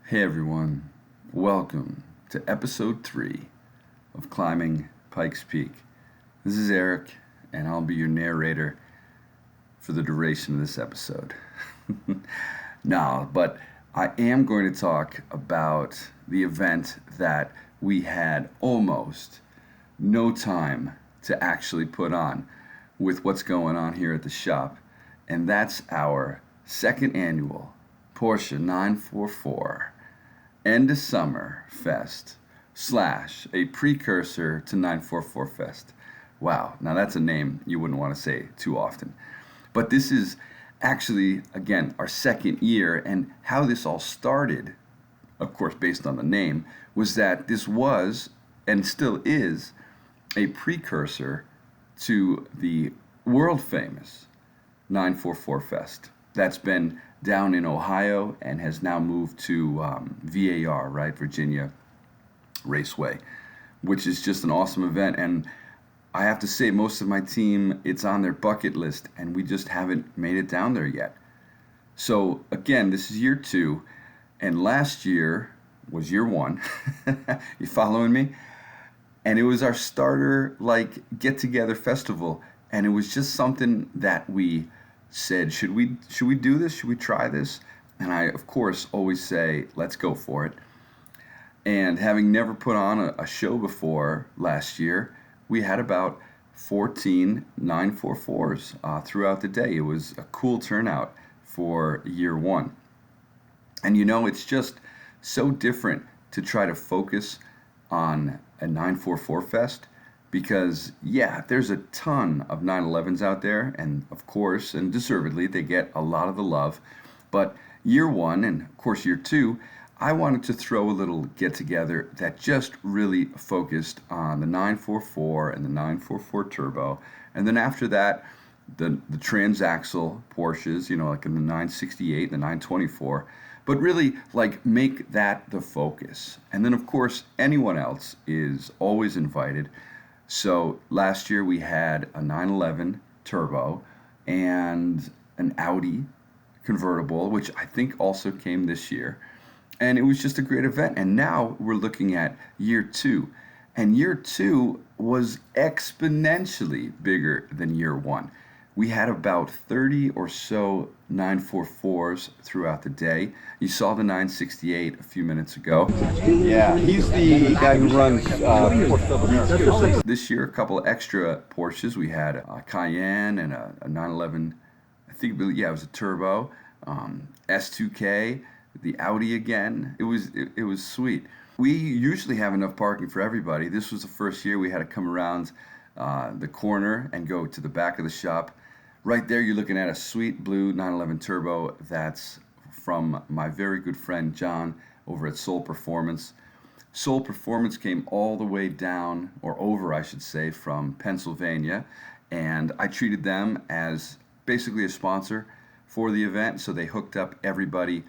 Hey everyone, welcome to episode 3 of Climbing Pikes Peak. This is Eric, and I'll be your narrator for the duration of this episode. But I am going to talk about the event that we had almost no time to actually put on with what's going on here at the shop, and that's our second annual Porsche 944 End of Summer Fest / a precursor to 944 Fest. Wow, now that's a name you wouldn't want to say too often. But this is actually, again, our second year, and how this all started, of course, based on the name, was that this was, and still is, a precursor to the world famous 944 Fest. That's been down in Ohio and has now moved to VAR, right, Virginia Raceway, which is just an awesome event. And I have to say, most of my team, it's on their bucket list, and we just haven't made it down there yet. So again, this is year 2, and last year was year 1. You following me? And it was our starter get-together festival, and it was just something that we said, should we do this? Should we try this? And I, of course, always say, let's go for it. And having never put on a show before last year, we had about 14 944s throughout the day. It was a cool turnout for year 1. And it's just so different to try to focus on a 944 fest, because there's a ton of 911s out there, and of course, and deservedly, they get a lot of the love. But year 1 and of course year 2, I wanted to throw a little get together that just really focused on the 944 and the 944 turbo, and then after that the transaxle Porsches, like in the 968 and the 924, but really make that the focus. And then of course anyone else is always invited. So last year we had a 911 turbo and an Audi convertible, which I think also came this year. And it was just a great event. And now we're looking at year 2. And year 2 was exponentially bigger than year 1. We had about 30 or so 944s throughout the day. You saw the 968 a few minutes ago. Yeah, he's the guy who runs Porsche. This year, a couple extra Porsches. We had a Cayenne and a 911, I think, it was a turbo, S2K, the Audi again. It was sweet. We usually have enough parking for everybody. This was the first year we had to come around the corner and go to the back of the shop. Right there, you're looking at a sweet blue 911 turbo that's from my very good friend John over at Soul Performance. Soul Performance came all the way down, or over I should say, from Pennsylvania, and I treated them as basically a sponsor for the event. So they hooked up everybody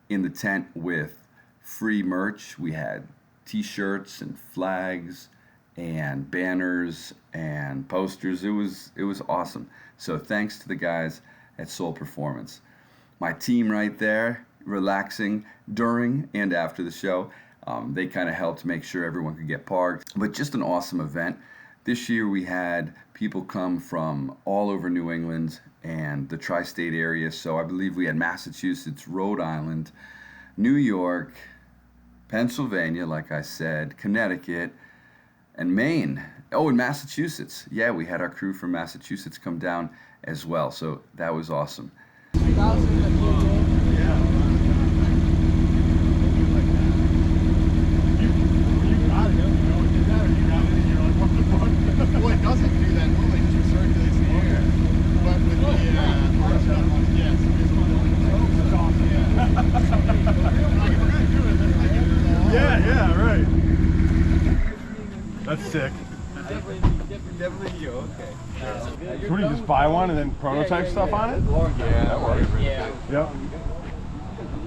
in the tent with free merch. We had t-shirts and flags and banners and posters. It was awesome. So thanks to the guys at Soul Performance. My team right there, relaxing during and after the show. They kind of helped make sure everyone could get parked. But just an awesome event. This year we had people come from all over New England and the tri-state area. So I believe we had Massachusetts, Rhode Island, New York, Pennsylvania, like I said, Connecticut, and Maine. Oh, and Massachusetts. Yeah, we had our crew from Massachusetts come down as well. So that was awesome. That's sick. Definitely you, okay. So what do you just buy one and then prototype stuff on it? Yeah, that works. Yeah. Yep.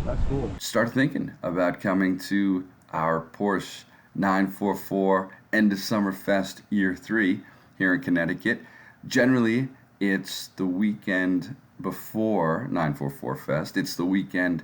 That's cool. Start thinking about coming to our Porsche 944 End of Summer Fest Year 3 here in Connecticut. Generally, it's the weekend before 944 Fest. It's the weekend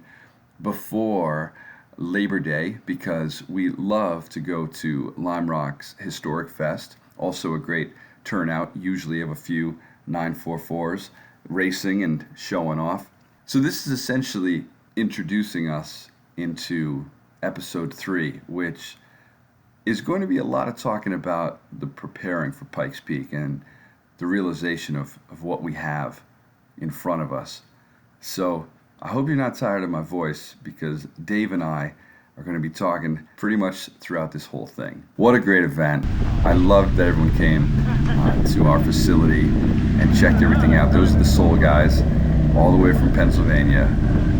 before Labor Day because we love to go to Lime Rock's Historic Fest. Also a great turnout, usually of a few 944s racing and showing off. So this is essentially introducing us into episode 3, which is going to be a lot of talking about the preparing for Pikes Peak and the realization of what we have in front of us. So I hope you're not tired of my voice because Dave and I are going to be talking pretty much throughout this whole thing. What a great event. I loved that everyone came to our facility and checked everything out. Those are the Soul guys, all the way from Pennsylvania.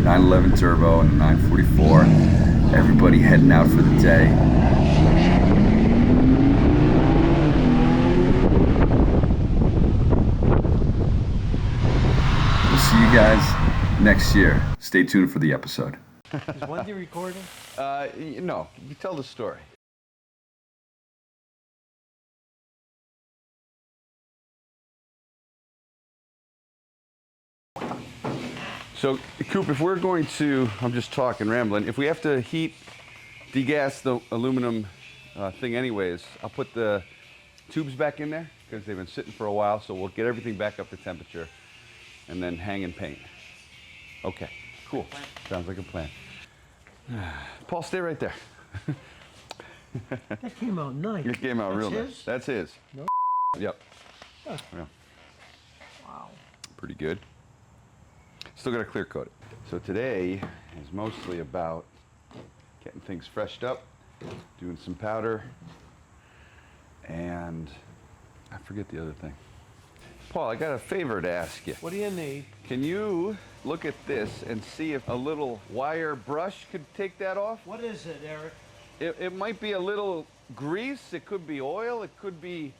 911 Turbo and 944. Everybody heading out for the day. We'll see you guys next year. Stay tuned for the episode. Is Wendy recording? No, you tell the story. So, Coop, if we're going to, I'm just talking, rambling, if we have to degas the aluminum thing anyways, I'll put the tubes back in there because they've been sitting for a while, so we'll get everything back up to temperature and then hang and paint. Okay, cool. Sounds like a plan. Paul, stay right there. That came out nice. It came out real That's nice. his? That's his. No. Yep. Huh. Yeah. Wow. Pretty good. Still got to clear coat it. So today is mostly about getting things freshed up, doing some powder, and I forget the other thing. Paul, I got a favor to ask you. What do you need? Can you look at this and see if a little wire brush could take that off? What is it, Eric? It might be a little grease, it could be oil, it could be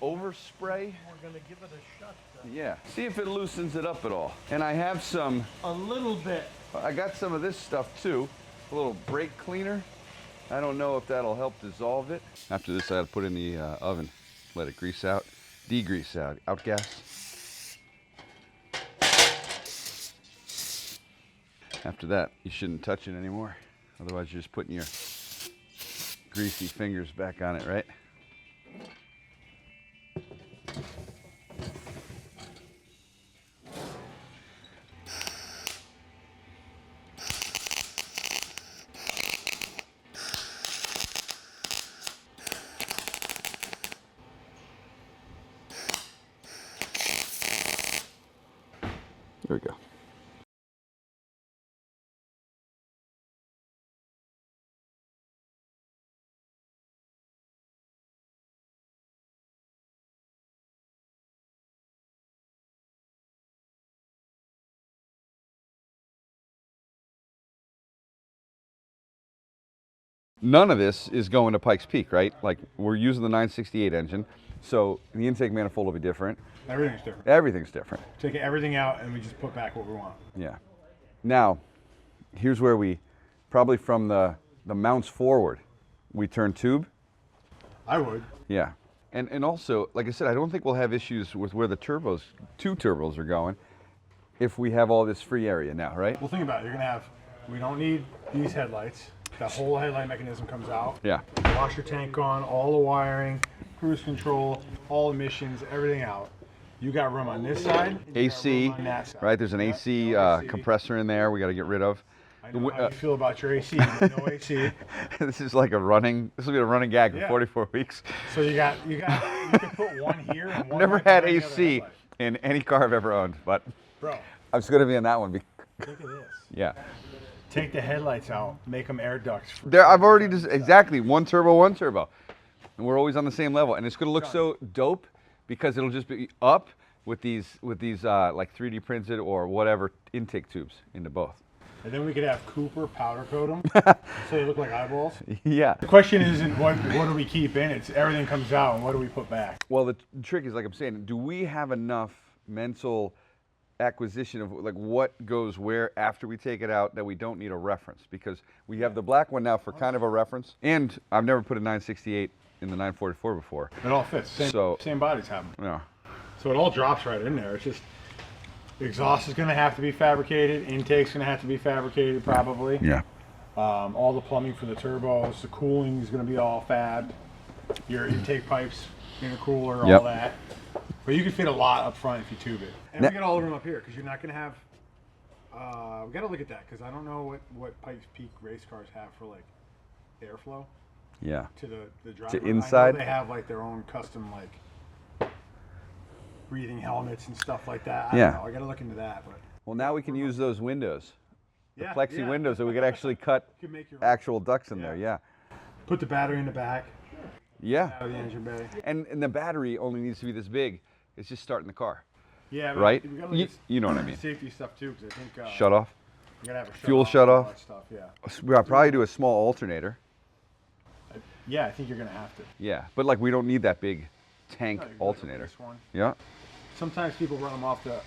overspray. We're going to give it a shot. Yeah, see if it loosens it up at all. And I have some, A little bit. I got some of this stuff too, a little brake cleaner. I don't know if that'll help dissolve it. After this, I gotta put it in the oven, let it grease out, degrease out, outgas. After that, you shouldn't touch it anymore. Otherwise, you're just putting your greasy fingers back on it, right? There we go. None of this is going to Pikes Peak, right? Like, we're using the 968 engine, so the intake manifold will be different. Everything's different. Everything's different. Take everything out and we just put back what we want. Yeah. Now, here's where we, probably from the mounts forward, we turn tube. I would. Yeah. And also, like I said, I don't think we'll have issues with where the turbos, 2 turbos are going if we have all this free area now, right? Well, think about it. You're going to have, we don't need these headlights. That whole headlight mechanism comes out. Yeah. Washer tank on, all the wiring, cruise control, all emissions, everything out. You got room on this side. you got AC, room on that side. right? There's an Yep, AC, no AC. compressor in there we got to get rid of. I know how you feel about your AC. No AC. This is like this will be a running gag for Yeah. 44 weeks. So you can put one here and one Never right had behind the other AC headlight. in any car I've ever owned, but Bro, I was going to be in that one. look at this. Yeah. Take the headlights out, make them air ducts. There, I've already exactly one turbo, and we're always on the same level. And it's going to look so dope because it'll just be up with these like 3D printed or whatever intake tubes into both. And then we could have Cooper powder coat them so they look like eyeballs. Yeah. The question isn't what do we keep in, it's everything comes out and what do we put back. Well, the trick is, like I'm saying, do we have enough mental acquisition of like what goes where after we take it out that we don't need a reference? Because we have the black one now for kind of a reference, and I've never put a 968 in the 944 before. It all fits. Same bodies have them. Yeah. So it all drops right in there. It's just exhaust is going to have to be fabricated. Intake's going to have to be fabricated probably. Yeah. All the plumbing for the turbos, the cooling is going to be all fab. Your intake pipes, intercooler, Yep. all that. But you can fit a lot up front if you tube it. And we got all the room up here because you're not going to have. We got to look at that because I don't know what Pikes Peak race cars have for like airflow Yeah. to the driver. inside? I know they have like their own custom like breathing helmets and stuff like that. I Yeah. don't know. I got to look into that. But Well, now we can use those windows. The yeah, plexi yeah. windows that we could actually cut You can make your actual ducts in there. Yeah. Yeah. put the battery in the back Yeah. out of the engine bay. And the battery only needs to be this big. It's just starting the car. Yeah, Right? We gotta look at You know what I mean. safety stuff too, because I think Shut off. we gotta have a Fuel shut shut off. And all off. that stuff. Yeah. We'll probably do a small alternator. Yeah, I think you're gonna have to. Yeah. But like we don't need that big tank No, you can look at alternator. this one. Yeah. Sometimes people run them off the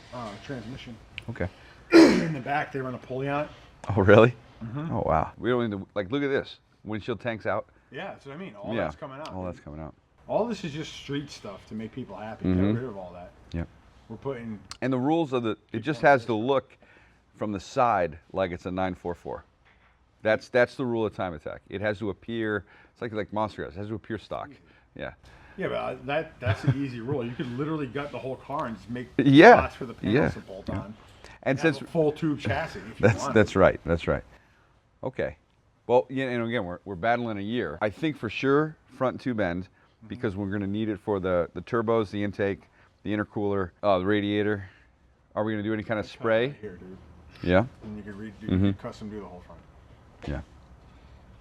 transmission. Okay. In the back, they run a pulley on it. Oh, really? Oh, wow. We don't need to, like, look at this. Windshield tank's out. Yeah, that's what I mean. All yeah. that's coming out. All that's coming out. All this is just street stuff to make people happy. Mhm. Get rid of all that. Yep. We're putting. And the rules of it just has to look from the side like it's a 944. That's the rule of Time Attack. It has to appear, it's like Monster House, it has to appear stock. Yeah. Yeah, but that's an easy rule. You could literally gut the whole car and just make Yeah. spots for the panels Yeah. to bolt on. And Have since a full tube chassis if you want. that's right. That's right. Okay. Well, yeah, and again, we're battling a year. I think for sure front tube end because we're going to need it for the turbos, the intake, the intercooler, the radiator. Are we going to do any kind of spray? Right here, dude. Yeah. And you could custom do the whole front. Yeah.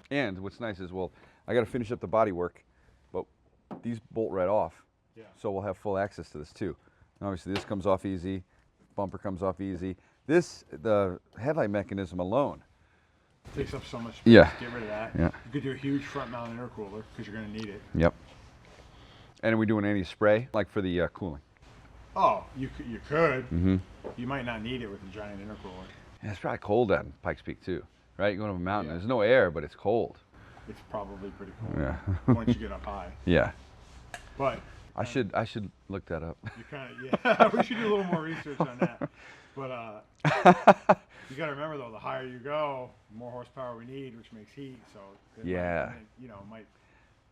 And what's nice is, well, I got to finish up the body work, but these bolt right off. Yeah. So we'll have full access to this too. And obviously this comes off easy, bumper comes off easy. The headlight mechanism alone. Takes up so much space. Yeah. Get rid of that. Yeah. You could do a huge front mount intercooler because you're going to need it. Yep. And are we doing any spray, like for the cooling? Oh, you could. Mm-hmm. You might not need it with a giant intercooler. Yeah, it's probably cold out in Pikes Peak too, right? You go to a mountain, Yeah. there's no air, but it's cold. It's probably pretty cool Yeah. once you get up high. Yeah. But I should look that up. you kind of, yeah, we should do a little more research on that. But you got to remember though, the higher you go, the more horsepower we need, which makes heat. So it Yeah. might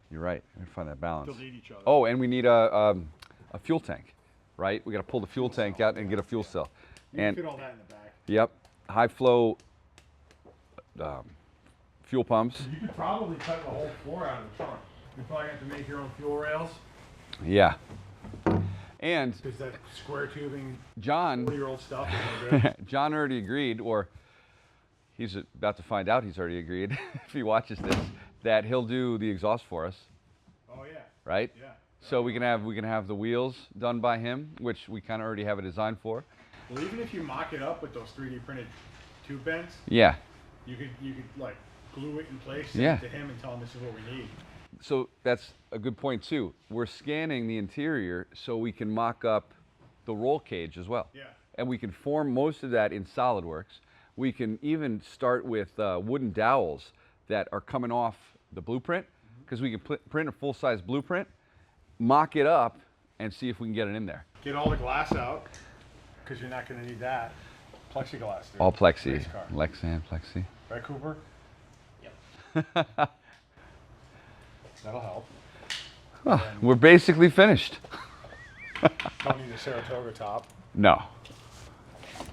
You're right. We find that balance. delete each other. Oh, and we need a fuel tank, right? We got to pull the fuel tank out and get a fuel cell. you And can fit all that in the back. yep, high flow fuel pumps. You could probably cut the whole floor out of the trunk. You probably have to make your own fuel rails Yeah. And because that square tubing John 40-year-old stuff is no good. John already agreed, or he's about to find out he's already agreed if he watches this, that he'll do the exhaust for us, Oh yeah, right? yeah. So we can have the wheels done by him, which we kind of already have a design for. Well, even if you mock it up with those 3D printed tube bends, Yeah. you could like glue it in place, Yeah. send it to him, and tell him this is what we need. So that's a good point too. We're scanning the interior so we can mock up the roll cage as well. Yeah. And we can form most of that in SolidWorks. We can even start with wooden dowels that are coming off the blueprint because we can print a full-size blueprint, mock it up, and see if we can get it in there. Get all the glass out because you're not going to need that. Plexiglass, dude. All plexi, Race car. Lexan plexi. Right, Cooper? That'll help. Oh, we're basically finished. Don't need a Saratoga top. No,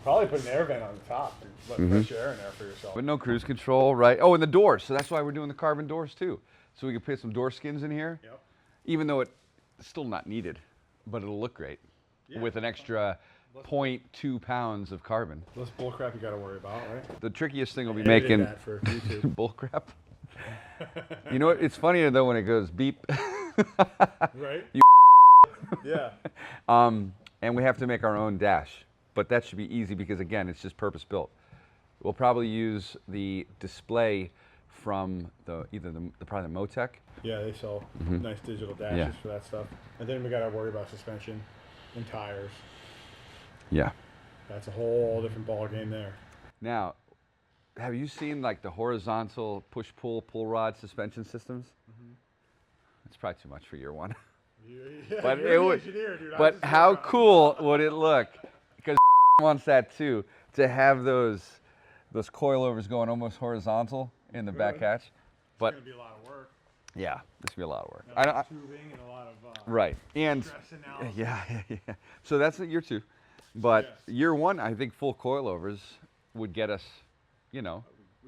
Probably put an air vent on the top to let fresh air in there for yourself. but no cruise control, right? Oh, and the doors. So that's why we're doing the carbon doors too. So we can put some door skins in here, Yep. even though it's still not needed, but it'll look great Yeah. with an extra 0.2 pounds of carbon. Less bullcrap you got to worry about, right? The trickiest thing will be Edited making that for YouTube. bullcrap. You know what? It's funnier though when it goes beep. Right? Yeah. And we have to make our own dash, but that should be easy because again, it's just purpose built. We'll probably use the display from probably the Motec. Yeah, they sell nice digital dashes Yeah. for that stuff. And then we got to worry about suspension and tires. Yeah. That's a whole different ball game there. Now, have you seen like the horizontal push-pull pull rod suspension systems? It's probably too much for year one. Yeah, But you're it the would. engineer, dude. I But just how work on it. cool would it look? Because wants that too, to have those coilovers going almost horizontal. in the Good. back hatch. But It's gonna be a lot of work. yeah, this will be a lot of work. A lot of tubing and a lot of Right, and stress analysis. yeah. So that's year 2, but Yes. year 1, I think full coilovers would get us, We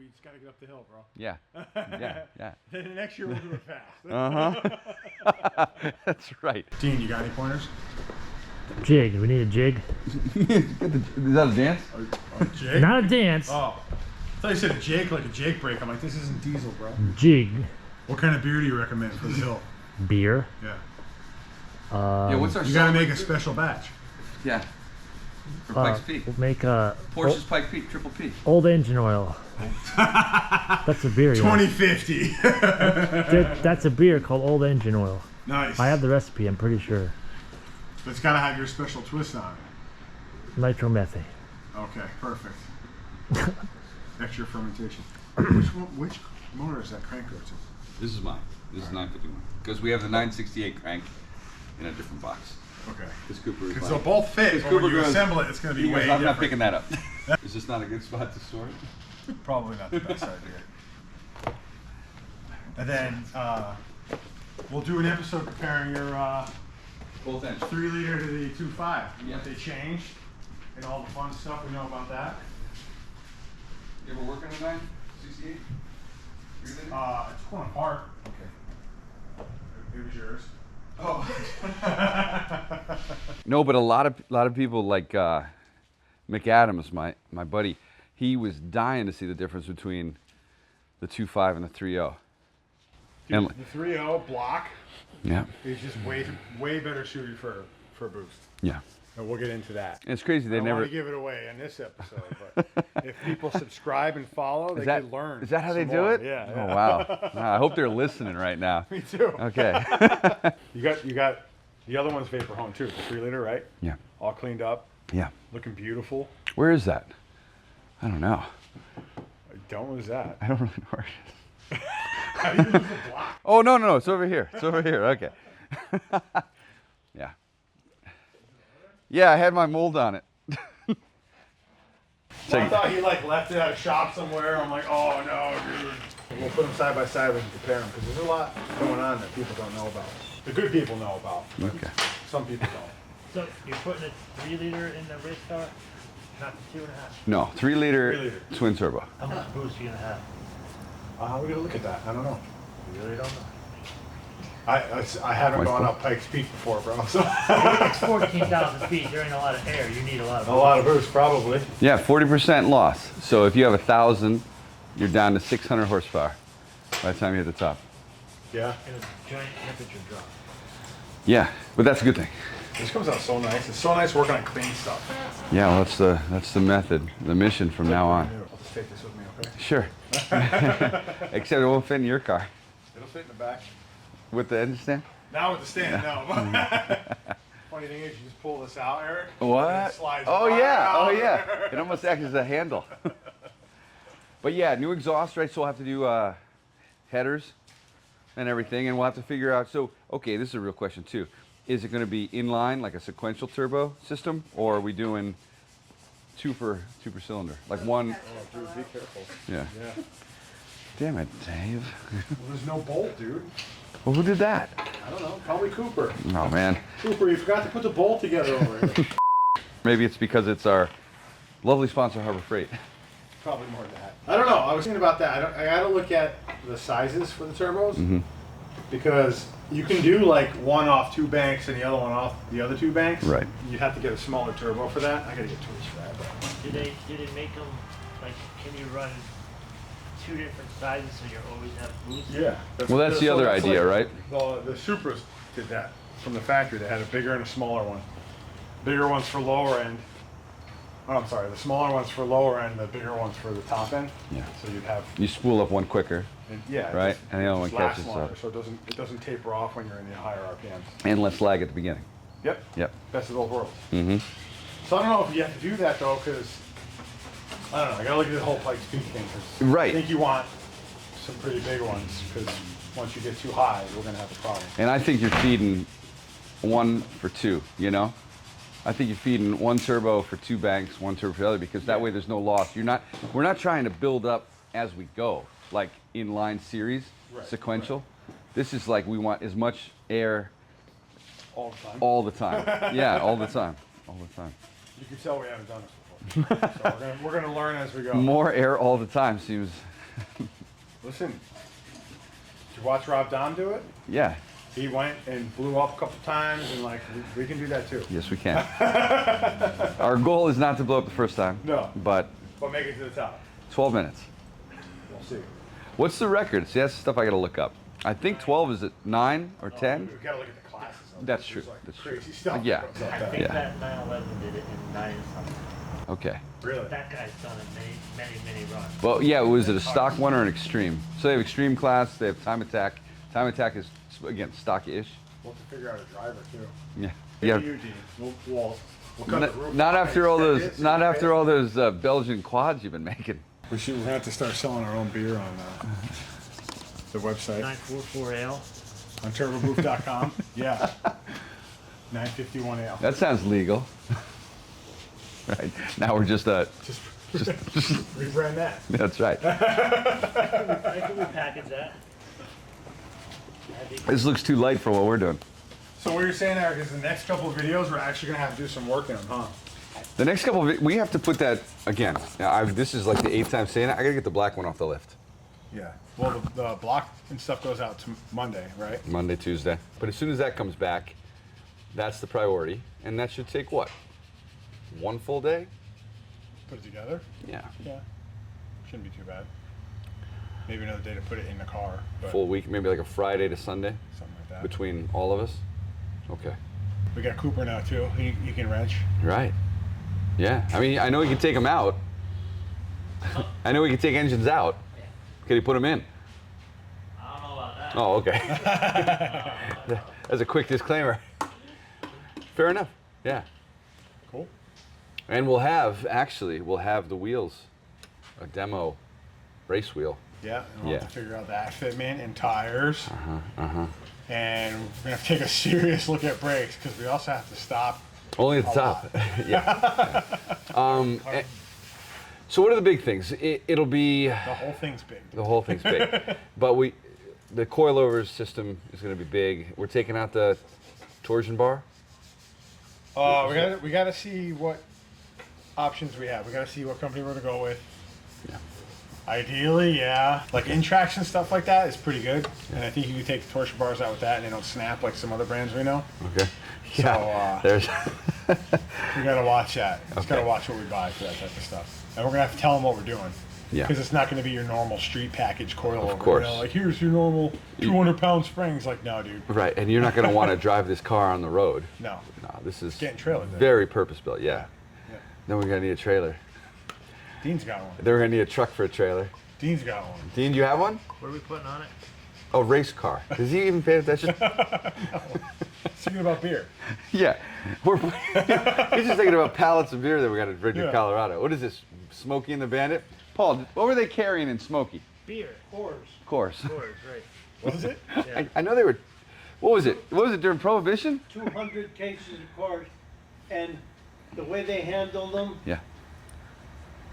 just gotta get up the hill, bro. yeah. Then the next year we'll do it fast. Uh-huh. That's right. Dean, you got any pointers? Jig. We need a jig. Is that a dance? A jig? Not a dance. Oh. I thought you said a jake, like a jake break. I'm like, this isn't diesel, bro. Jig. What kind of beer do you recommend for the hill? Beer. Yeah. Yeah, what's our You gotta make a special batch. Yeah. For Pikes Peak. We'll make a Porsche's Pikes Peak, Triple P. old engine oil. That's a beer. Yeah. 2050. That's a beer called Old Engine Oil. Nice. I have the recipe. I'm pretty sure. But it's gotta have your special twist on it. Nitromethane. Okay, perfect. Extra fermentation. Which motor is that crank go to? This is mine. This is 951. Because we have the 968 crank in a different box. Okay. This Cooper is Because mine. they'll both fit, but Cooper when you goes- assemble it, it's going to be He way goes, I'm not different. picking that up. Is this not a good spot to store it? Probably not the best idea. And then we'll do an episode comparing your Both ends. 3 liter to the 2.5. Yeah. What they changed and all the fun stuff we know about that. You ever work on a 968? It's torn apart. Okay. It was yours. Oh. No, but a lot of people like McAdams, my buddy, he was dying to see the difference between the 2.5 and the 3.0. And The 3.0 block yeah, is just way better suited for a boost. yeah. And we'll get into that. And it's crazy I they don't never. want to give it away in this episode, but if people subscribe and follow, they can learn. Is that how they some do more. it? Yeah. Oh wow. Wow, I hope they're listening right now. Me too. Okay. You got the other one's Vapor Home too, the 3 liter, right? Yeah. All cleaned up, Yeah. looking beautiful. Where is that? I don't know. Don't lose that. I don't really know where it is. How do you lose the block? Oh no, it's over here. It's over here. Okay. Yeah. Yeah, I had my mold on it. I thought he like left it at a shop somewhere. I'm like, oh no, dude. We'll put them side by side and compare them because there's a lot going on that people don't know about. The good people know about. But Okay. Some people don't. So you're putting a 3 liter in the race car, not the 2.5. No, 3 liter, 3 liter. twin turbo. How much boost are you gonna have? We gotta look at that. I don't know. You really don't know. I haven't gone up Pikes Peak before, bro. So It's 14,000 feet. There ain't a lot of air. You need a lot of a lot of boost, probably. Yeah, 40% loss. So if you have 1,000, you're down to 600 horsepower by the time you hit the top. Yeah. and a giant temperature drop. Yeah, but that's a good thing. This comes out so nice. It's so nice working on clean stuff. Yeah, well, that's the method, the mission from now on. I'll just take this with me, okay? Sure. Except it won't fit in your car. It'll fit in the back. With the engine stand? Not with the stand, no. Funny thing is, you just pull this out, Eric. and What? it slides Oh right yeah, oh out. yeah. It almost acts as a handle. But yeah, new exhaust, right? So we'll have to do headers and everything, and we'll have to figure out. So, okay, this is a real question too. Is it going to be inline, like a sequential turbo system, or are we doing two per cylinder, like one? Oh, dude, be careful. Yeah. Yeah. Damn it, Dave. Well, there's no bolt, dude. Well, who did that? I don't know. Probably Cooper. Oh man. Cooper, you forgot to put the bolt together over here. Maybe it's because it's our lovely sponsor, Harbor Freight. Probably more than that. I don't know. I was thinking about that. I got to look at the sizes for the turbos because you can do like one off 2 banks and the other one off the other 2 banks. Right. You have to get a smaller turbo for that. I got to get tools for that. But Do they make them like? Can you run 2 different sizes so you always have boost? yeah. Well, that's the other idea, right? Well, the Supras did that from the factory. They had a bigger and a smaller one. Bigger ones for lower end. Oh, I'm sorry. The smaller ones for lower end, the bigger ones for the top end. Yeah. So you'd have. You spool up one quicker Yeah. Right, just- and the other one just lasts catches longer, up. so it doesn't taper off when you're in the higher RPMs. and less lag at the beginning. Yep. Yep. Best of both worlds. Mm-hmm. So I don't know if you have to do that though, because I don't know. I gotta look at the whole Pikes Peak thing. 'Cause Right. I think you want some pretty big ones, because once you get too high, we're gonna have a problem. And I think you're feeding 1 for 2, you know? I think you're feeding 1 turbo for 2 banks, 1 turbo for the other, because that way there's no loss. We're not trying to build up as we go. like inline series, Right, sequential. This is like we want as much air All the time. all the time. Yeah, all the time. All the time. You can tell we haven't done this before. So we're gonna learn as we go. More air all the time seems. Listen, did you watch Rob Dom do it? Yeah. He went and blew up a couple times, and like we can do that too. Yes, we can. Our goal is not to blow up the first time. No. But But make it to the top. 12 minutes. We'll see. What's the record? See, that's the stuff I got to look up. I think 12 is at 9 or 10. We gotta look at the classes. That's true. There's, like, That's crazy true. stuff. Yeah. that goes up I there. think Yeah. that 911 did it in 9 something. Okay. Really? That guy's done it many runs. Well, yeah, was it a stock one or an extreme? So they have extreme class, they have time attack. Time attack is, again, stock-ish. We'll have to figure out a driver too. Yeah. Maybe Yeah. you, Dean. We'll cut the roof Not off after and all check those, it, see not what it after is. all those Belgian quads you've been making. We're gonna have to start selling our own beer on the website 944L. on turbobooth.com. Yeah. 951 ale. That sounds legal. Right. Now we're just Just rebrand that. that's right. I can repackage that. This looks too light for what we're doing. So what you're saying, Eric, is the next couple of videos we're actually gonna have to do some work in them, huh? The next couple of, we have to put that, again, this is like the 8th time saying it, I gotta get the black one off the lift. Yeah. Well, the block and stuff goes out to Monday, right? Monday, Tuesday. But as soon as that comes back, that's the priority. And that should take what? 1 full day? Put it together. Yeah. Yeah. Shouldn't be too bad. Maybe another day to put it in the car. But Full week, maybe like a Friday to Sunday something like that. between all of us. Okay. We got Cooper now too. You can wrench. Right. Yeah. I mean, I know we can take them out. I know we can take engines out. Can you put them in? I don't know about that. Oh, okay. That's a quick disclaimer. Fair enough. Yeah. Cool. And we'll have the wheels, a demo race wheel. Yeah. And we'll Yeah. have to figure out that fitment and tires. And we're gonna have to take a serious look at brakes because we also have to stop. Only at the top. Yeah. Yeah. So what are the big things? It'll be The whole thing's big. the whole thing's big, but the coilover system is going to be big. We're taking out the torsion bar. We gotta see what options we have. We gotta see what company we're gonna go with. Yeah. Ideally, yeah. Like in-traction stuff like that is pretty good. And I think you can take the torsion bars out with that and they don't snap like some other brands we know. Okay. Yeah. There's. We gotta watch that. Just Okay. gotta watch what we buy for that type of stuff. And we're gonna have to tell them what we're doing. Yeah. Because it's not gonna be your normal street package coilover. Of course. You know, like here's your normal 200-pound springs. Like, no, dude. Right, and you're not going to want to drive this car on the road. No. No, this is Getting trailered there. very purpose built. Yeah. Yeah. Then we're going to need a trailer. Dean's got one. Then we're going to need a truck for a trailer. Dean's got one. Dean, do you have one? What are we putting on it? Oh, race car. Does he even pay attention? Thinking about beer. Yeah. He's just thinking about pallets of beer that we got to bring to Yeah. Colorado. What is this? Smokey and the Bandit? Paul, what were they carrying in Smokey? Beer. Coors. Of course. Coors, right. Was it? Yeah. I know they were. What was it? What was it during Prohibition? 200 cases of cars, and the way they handled them, Yeah.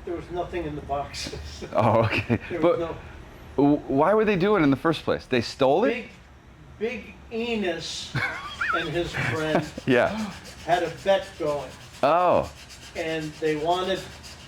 there was nothing in the boxes. Oh, okay. There But was no why were they doing it in the first place? They stole it? big Enos and his friend Yeah. had a bet going, Oh. and they wanted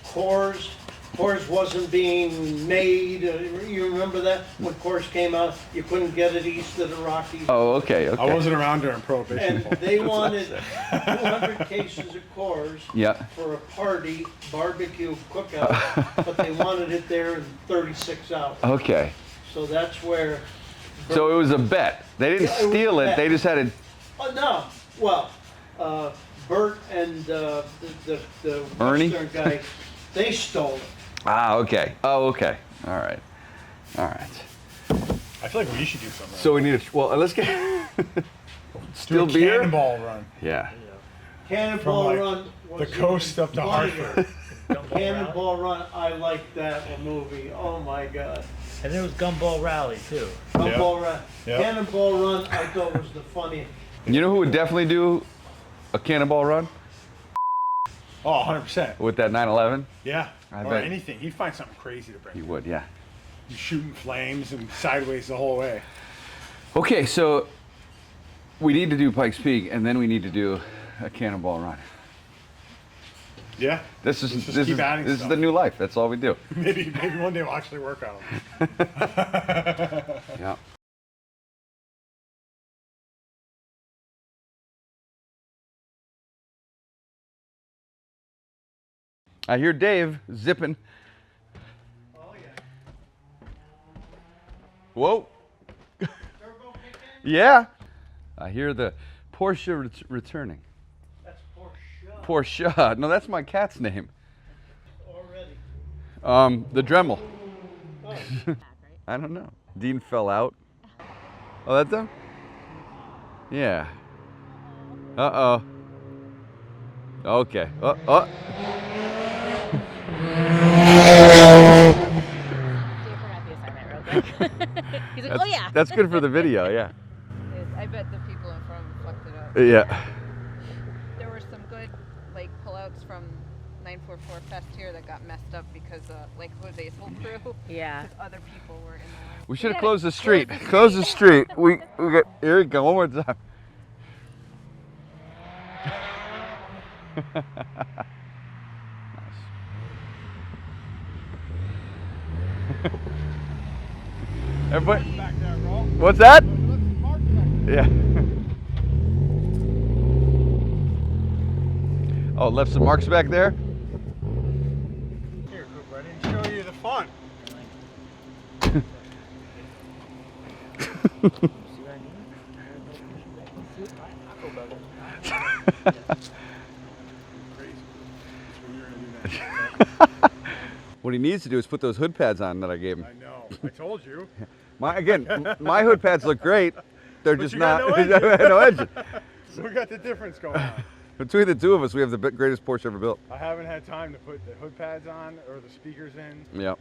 Coors. Coors wasn't being made. You remember that when Coors came out, you couldn't get it east of the Rockies. Oh, okay. Okay. I wasn't around during Prohibition. And they wanted 200 cases of Coors Yeah. for a party, barbecue, cookout, but they wanted it there in 36 hours. Okay. So that's where. So it was a bet. They didn't Yeah, it was steal a it. bet. They just had it. Oh no! Well, Bert and the Ernie? Western guy, they stole it. Ah, okay. Oh, okay. All right. All right. I feel like we should do something. So we need a. Well, let's get. do Still a beer? cannonball run. Yeah. Cannonball like, Run. The was coast even up to funnier. Hartford. Gumball Cannonball Run. I like that movie. Oh my God. Rally. And there was Gumball Rally too. Gumball Run. Yep. Cannonball Run. I thought was the funniest. You know who would definitely do a cannonball run Oh, 100%. with that 911? Yeah. I or bet. anything. He'd find something crazy to bring. He would. Yeah. You're shooting flames and sideways the whole way. Okay, so we need to do Pikes Peak, and then we need to do a Cannonball Run. Yeah. This is Let's just keep adding this is stuff. the new life. That's all we do. Maybe one day we'll actually work on them. Yeah. I hear Dave zipping. Oh, yeah. Whoa. Turbo kick in? Yeah. I hear the Porsche returning. That's Porsche. Porsche. No, that's my cat's name. Already. The Dremel. Oh. I don't know. Dean fell out. Oh, that's him? Yeah. Uh-oh. Okay. Oh. Dave forgot the assignment real quick. He's like, oh yeah. That's good for the video, yeah. I bet the people in front fucked it up. Yeah. There were some good like pullouts from 944 Fest here that got messed up because like Jose's whole crew. Yeah. Other people were in the line. We should have closed the street. Close the street. We got, here we go, one more time. Everybody, Back there, bro. what's that? Look, Mark's back there. Yeah. Oh, left some marks back there? Here, Coop, I didn't show you the fun. What he needs to do is put those hood pads on that I gave him. I know. I told you. My hood pads look great. They're But just you got not. no engine. no engine. So we got the difference going on. Between the two of us, we have the greatest Porsche ever built. I haven't had time to put the hood pads on or the speakers in. Yep.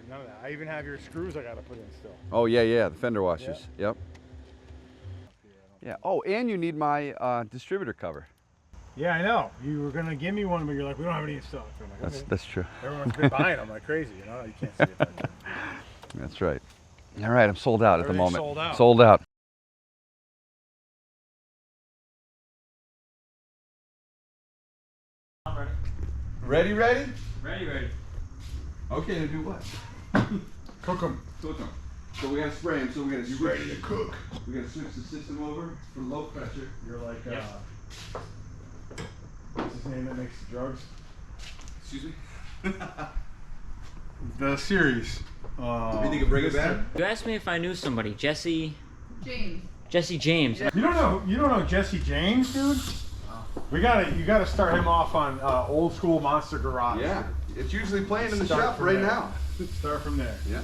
None of that. I even have your screws I got to put in still. Oh yeah, the fender washers. Yep. Yeah. Oh, and you need my distributor cover. Yeah, I know. You were going to give me one, but you're like, we don't have any in stock. So I'm like, okay. That's true. Everyone's been buying them like crazy, you know? You can't see it. But That's right. All right, I'm sold out at the Everything's moment. sold out. Sold out. I'm ready. Ready? Ready. Okay, to do what? cook them. Cook them. So we gotta spray them. So we gotta switch. Ready to cook. We gotta switch the system over for low pressure. You're like, Yep. What's his name that makes the drugs? Excuse me. The series. You think it bring it back? You asked me if I knew somebody, Jesse James. James. You don't know Jesse James, dude? You gotta start him off on old school Monster Garage. Yeah. It's usually playing in the Start shop from right there. now. Start from there. Yeah.